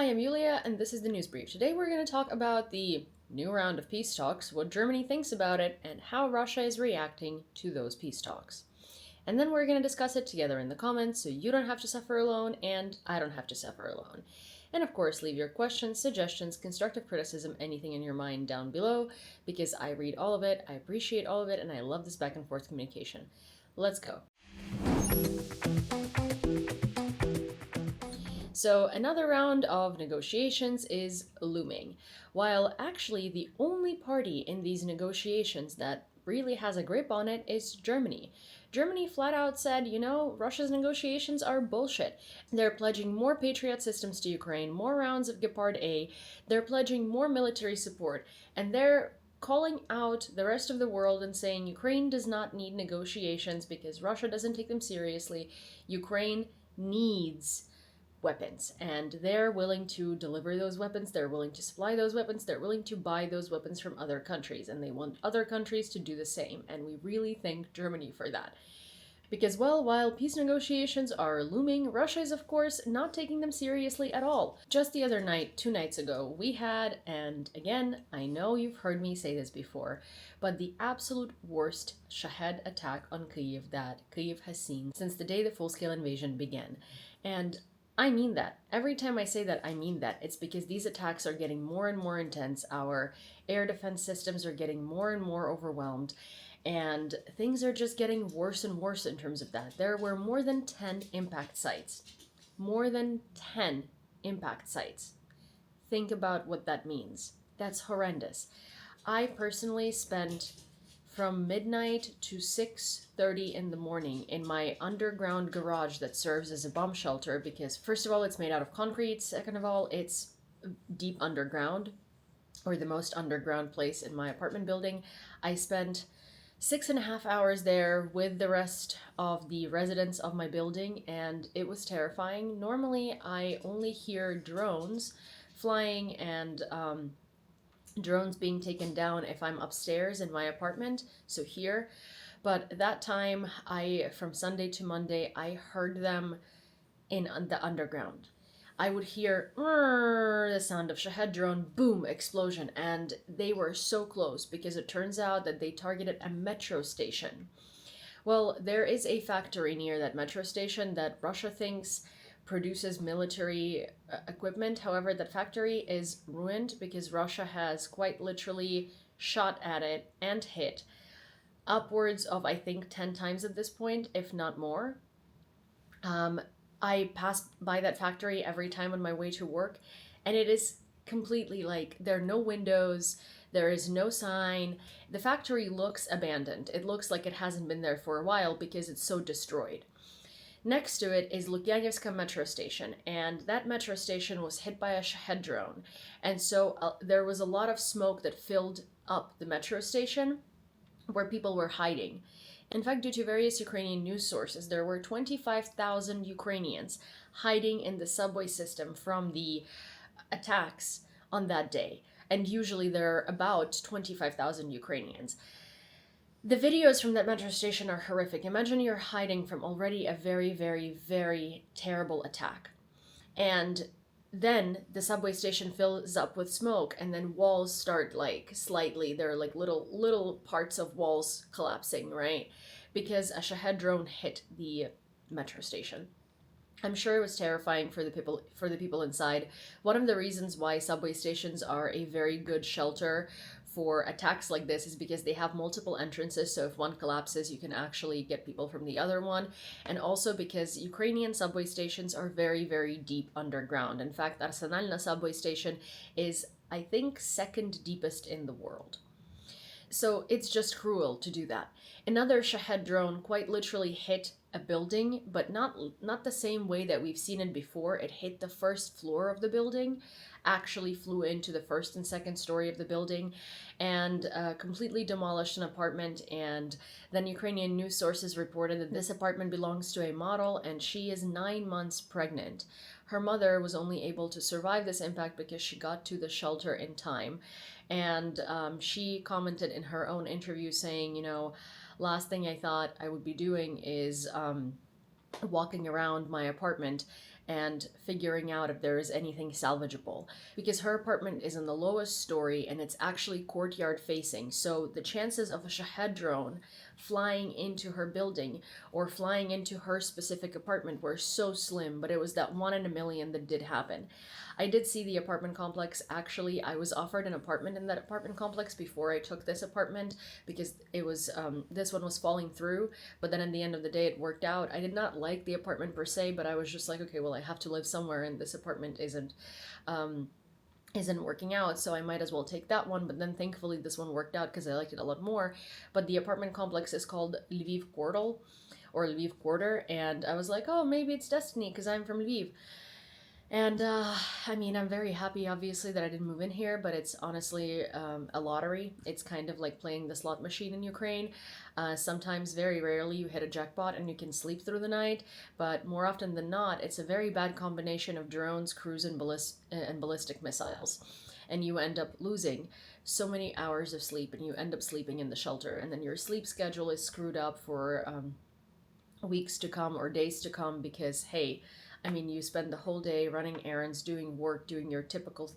Hi, I'm Yulia, and this is the News Brief. Today we're going to talk about the new round of peace talks, what Germany thinks about it, and how Russia is reacting to those peace talks. And then we're going to discuss it together in the comments, so you don't have to suffer alone, and I don't have to suffer alone. And of course, leave your questions, suggestions, constructive criticism, anything in your mind down below, because I read all of it, I appreciate all of it, and I love this back and forth communication. Let's go. So another round of negotiations is looming, while actually the only party in these negotiations that really has a grip on it is Germany. Germany flat out said, Russia's negotiations are bullshit. They're pledging more Patriot systems to Ukraine, more rounds of Gepard A, they're pledging more military support, and they're calling out the rest of the world and saying Ukraine does not need negotiations because Russia doesn't take them seriously. Ukraine needs weapons, and they're willing to deliver those weapons, they're willing to supply those weapons, they're willing to buy those weapons from other countries, and they want other countries to do the same, and we really thank Germany for that. Because, well, while peace negotiations are looming, Russia is, of course, not taking them seriously at all. Just the other night, 2 nights ago, we had, and again, I know you've heard me say this before, but the absolute worst Shahed attack on Kyiv that Kyiv has seen since the day the full-scale invasion began. And I mean that. Every time I say that, I mean that. It's because these attacks are getting more and more intense. Our air defense systems are getting more and more overwhelmed. And things are just getting worse and worse in terms of that. There were more than 10 impact sites. More than 10 impact sites. Think about what that means. That's horrendous. I personally spent from midnight to 6:30 in the morning in my underground garage that serves as a bomb shelter because, first of all, it's made out of concrete. Second of all, it's deep underground, or the most underground place in my apartment building. I spent 6.5 hours there with the rest of the residents of my building, and it was terrifying. Normally, I only hear drones flying and drones being taken down if I'm upstairs in my apartment, so here. But that time, from Sunday to Monday, I heard them in the underground. I would hear the sound of Shahed drone, boom, explosion, and they were so close because it turns out that they targeted a metro station. Well, there is a factory near that metro station that Russia thinks produces military equipment. However, that factory is ruined because Russia has quite literally shot at it and hit upwards of, I think, 10 times at this point, if not more. I pass by that factory every time on my way to work, and it is completely there are no windows, there is no sign. The factory looks abandoned. It looks like it hasn't been there for a while because it's so destroyed. Next to it is Lukyanevska metro station, and that metro station was hit by a Shahed drone. And so there was a lot of smoke that filled up the metro station where people were hiding. In fact, due to various Ukrainian news sources, there were 25,000 Ukrainians hiding in the subway system from the attacks on that day. And usually there are about 25,000 Ukrainians. The videos from that metro station are horrific. Imagine you're hiding from already a very, very, very terrible attack. And then the subway station fills up with smoke, and then walls start slightly, there are little parts of walls collapsing, right? Because a Shahed drone hit the metro station. I'm sure it was terrifying for the people inside. One of the reasons why subway stations are a very good shelter for attacks like this is because they have multiple entrances, so if one collapses, you can actually get people from the other one. And also because Ukrainian subway stations are very, very deep underground. In fact, Arsenalna subway station is, I think, second deepest in the world. So it's just cruel to do that. Another Shahed drone quite literally hit a building, but not the same way that we've seen it before. It hit the first floor of the building, actually flew into the first and second story of the building, and completely demolished an apartment. And then Ukrainian news sources reported that this apartment belongs to a model, and she is 9 months pregnant. Her mother was only able to survive this impact because she got to the shelter in time. And she commented in her own interview saying, last thing I thought I would be doing is walking around my apartment and figuring out if there is anything salvageable. Because her apartment is in the lowest story and it's actually courtyard facing, so the chances of a Shahed drone flying into her building or flying into her specific apartment were so slim, but it was that 1 in a million that did happen. I did see the apartment complex. Actually, I was offered an apartment in that apartment complex before I took this apartment because it was this one was falling through, but then at the end of the day it worked out. I did not like the apartment per se, but I was just like, okay, well, I have to live somewhere and this apartment isn't working out, so I might as well take that one. But then thankfully this one worked out because I liked it a lot more. But the apartment complex is called Lviv Quarter or Lviv Quarter, and I was like, oh, maybe it's destiny because I'm from Lviv. And I mean, I'm very happy, obviously, that I didn't move in here, but it's honestly a lottery. It's kind of like playing the slot machine in Ukraine. Sometimes, very rarely, you hit a jackpot and you can sleep through the night, but more often than not, it's a very bad combination of drones, cruise, and ballistic missiles. And you end up losing so many hours of sleep, and you end up sleeping in the shelter, and then your sleep schedule is screwed up for weeks to come or days to come because, hey, I mean, you spend the whole day running errands, doing work, doing your typical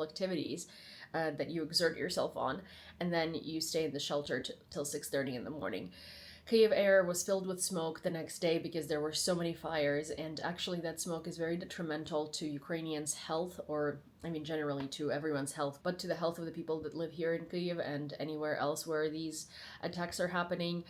activities that you exert yourself on, and then you stay in the shelter till 6:30 in the morning. Kyiv air was filled with smoke the next day because there were so many fires, and actually that smoke is very detrimental to Ukrainians' health, or I mean generally to everyone's health, but to the health of the people that live here in Kyiv and anywhere else where these attacks are happening.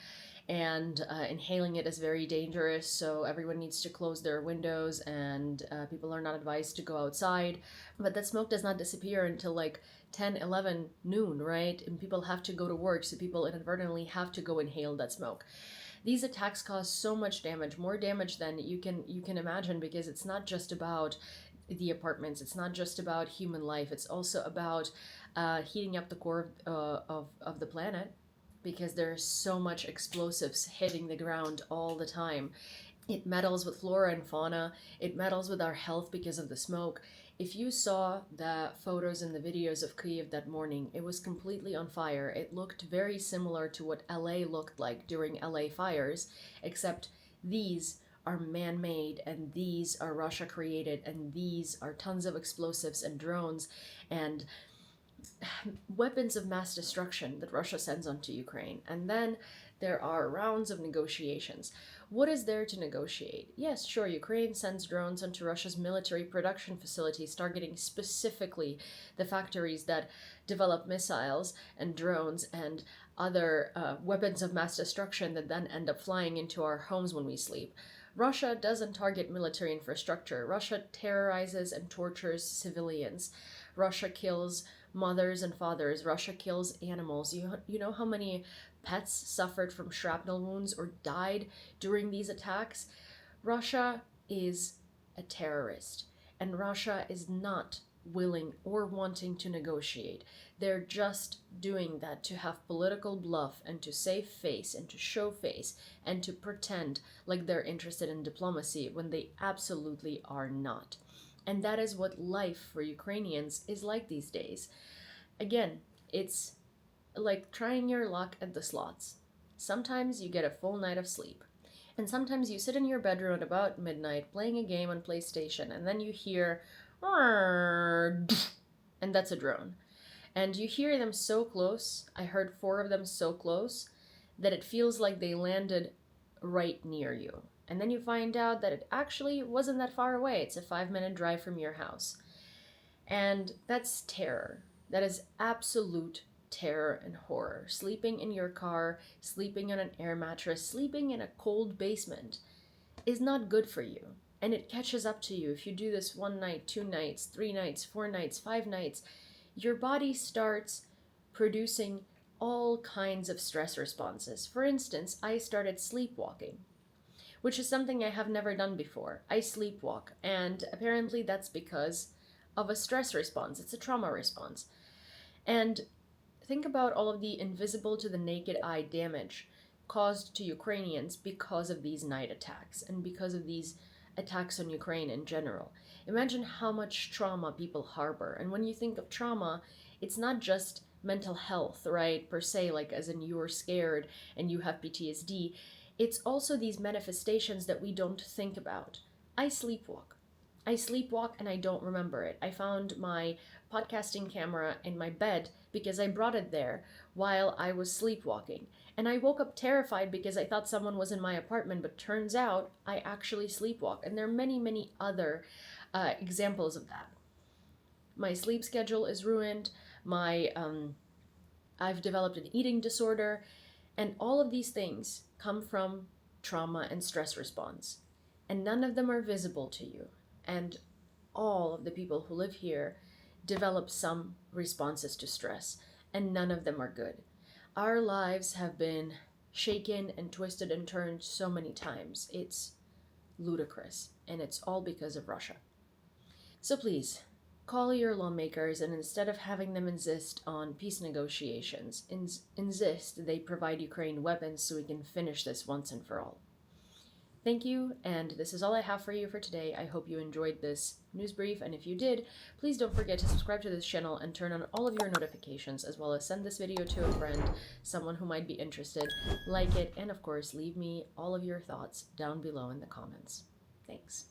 And inhaling it is very dangerous, so everyone needs to close their windows, and people are not advised to go outside. But that smoke does not disappear until like 10, 11, noon, right? And people have to go to work, so people inadvertently have to go inhale that smoke. These attacks cause so much damage, more damage than you can imagine, because it's not just about the apartments, it's not just about human life, it's also about heating up the core of the planet, because there's so much explosives hitting the ground all the time. It meddles with flora and fauna, it meddles with our health because of the smoke. If you saw the photos and the videos of Kyiv that morning, it was completely on fire. It looked very similar to what LA looked like during LA fires, except these are man-made and these are Russia created, and these are tons of explosives and drones and weapons of mass destruction that Russia sends onto Ukraine. And then there are rounds of negotiations. What is there to negotiate? Yes, sure, Ukraine sends drones onto Russia's military production facilities, targeting specifically the factories that develop missiles and drones and other weapons of mass destruction that then end up flying into our homes when we sleep. Russia doesn't target military infrastructure. Russia terrorizes and tortures civilians. Russia kills mothers and fathers. Russia kills animals. You know how many pets suffered from shrapnel wounds or died during these attacks? Russia is a terrorist, and Russia is not willing or wanting to negotiate. They're just doing that to have political bluff and to save face and to show face and to pretend like they're interested in diplomacy when they absolutely are not. And that is what life for Ukrainians is like these days. Again, it's like trying your luck at the slots. Sometimes you get a full night of sleep. And sometimes you sit in your bedroom at about midnight playing a game on PlayStation, and then you hear, and that's a drone. And you hear them so close, I heard 4 of them so close, that it feels like they landed right near you. And then you find out that it actually wasn't that far away. It's a 5-minute drive from your house. And that's terror. That is absolute terror and horror. Sleeping in your car, sleeping on an air mattress, sleeping in a cold basement is not good for you. And it catches up to you. If you do this 1 night, 2 nights, 3 nights, 4 nights, 5 nights, your body starts producing all kinds of stress responses. For instance, I started sleepwalking, which is something I have never done before. I sleepwalk, and apparently that's because of a stress response. It's a trauma response. And think about all of the invisible to the naked eye damage caused to Ukrainians because of these night attacks and because of these attacks on Ukraine in general. Imagine how much trauma people harbor. And when you think of trauma, it's not just mental health, right, per se, like as in you're scared and you have PTSD. It's also these manifestations that we don't think about. I sleepwalk. I sleepwalk and I don't remember it. I found my podcasting camera in my bed because I brought it there while I was sleepwalking. And I woke up terrified because I thought someone was in my apartment, but turns out I actually sleepwalk. And there are many, many other examples of that. My sleep schedule is ruined. I've developed an eating disorder, and all of these things come from trauma and stress response. And none of them are visible to you. And all of the people who live here develop some responses to stress, and none of them are good. Our lives have been shaken and twisted and turned so many times. It's ludicrous, and it's all because of Russia. So please, call your lawmakers, and instead of having them insist on peace negotiations, insist they provide Ukraine weapons so we can finish this once and for all. Thank you, and this is all I have for you for today. I hope you enjoyed this news brief, and if you did, please don't forget to subscribe to this channel and turn on all of your notifications, as well as send this video to a friend, someone who might be interested, like it, and of course, leave me all of your thoughts down below in the comments. Thanks.